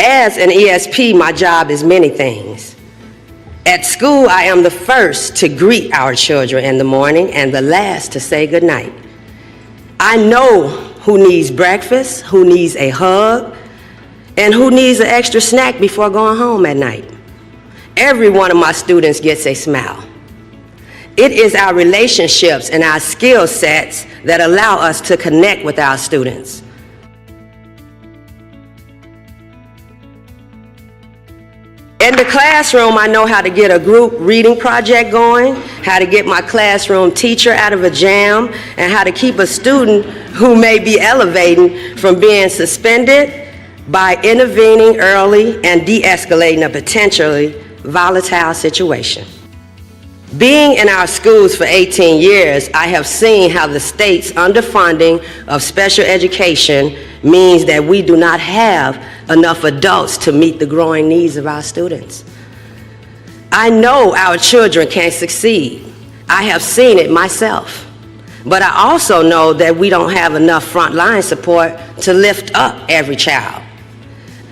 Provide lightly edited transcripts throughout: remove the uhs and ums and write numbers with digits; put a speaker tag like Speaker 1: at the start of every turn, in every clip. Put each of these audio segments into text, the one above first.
Speaker 1: As an ESP, my job is many things. At school, I am the first to greet our children in the morning and the last to say goodnight. I know who needs breakfast, who needs a hug, and who needs an extra snack before going home at night. Every one of my students gets a smile. It is our relationships and our skill sets that allow us to connect with our students. In the classroom, I know how to get a group reading project going, how to get my classroom teacher out of a jam, and how to keep a student who may be elevating from being suspended by intervening early and de-escalating a potentially volatile situation. Being in our schools for 18 years, I have seen how the state's underfunding of special education means that we do not have enough adults to meet the growing needs of our students. I know our children can succeed. I have seen it myself. But I also know that we don't have enough frontline support to lift up every child.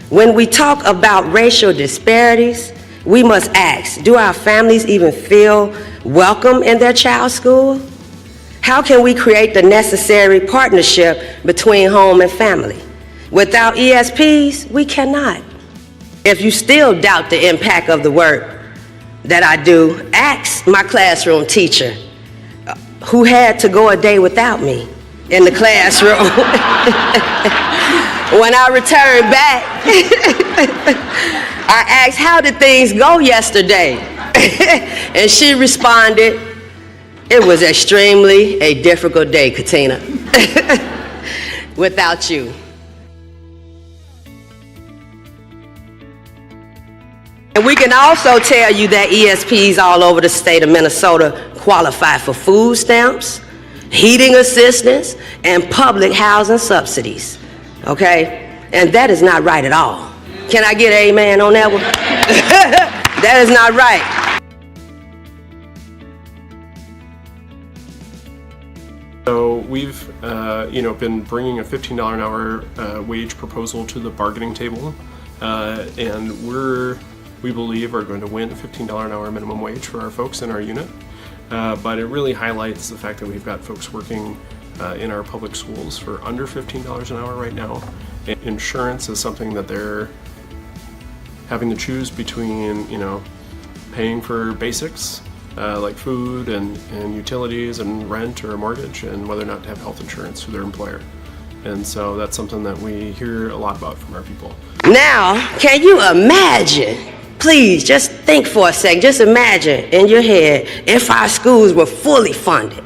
Speaker 1: When we talk about racial disparities, we must ask, do our families even feel welcome in their child's school? How can we create the necessary partnership between home and family? Without ESPs, we cannot. If you still doubt the impact of the work that I do, ask my classroom teacher who had to go a day without me in the classroom. When I returned back, I asked, how did things go yesterday? And she responded, it was extremely a difficult day, Katina, without you. And we can also tell you that ESPs all over the state of Minnesota qualify for food stamps, heating assistance, and public housing subsidies, okay? And that is not right at all. Can I get an amen on that one? That is not right.
Speaker 2: So we've been bringing a $15 an hour wage proposal to the bargaining table, and we believe are going to win a $15 an hour minimum wage for our folks in our unit. But it really highlights the fact that we've got folks working in our public schools for under $15 an hour right now. And insurance is something that they're having to choose between, paying for basics like food and utilities and rent or a mortgage, and whether or not to have health insurance through their employer. And so that's something that we hear a lot about from our people.
Speaker 1: Now, can you imagine? Please, just think for a second. Just imagine in your head, if our schools were fully funded,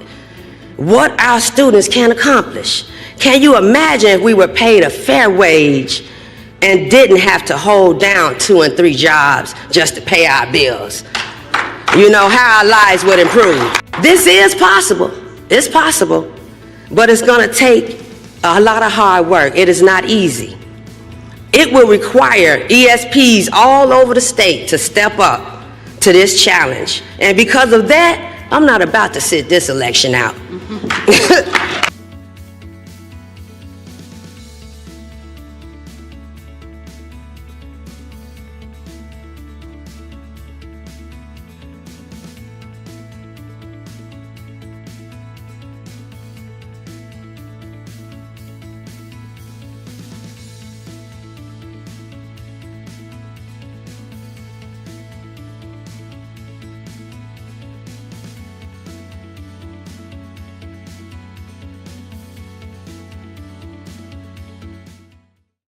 Speaker 1: what our students can accomplish. Can you imagine if we were paid a fair wage and didn't have to hold down 2 and 3 jobs just to pay our bills? How our lives would improve. This is possible. It's possible. But it's going to take a lot of hard work. It is not easy. It will require ESPs all over the state to step up to this challenge. And because of that, I'm not about to sit this election out.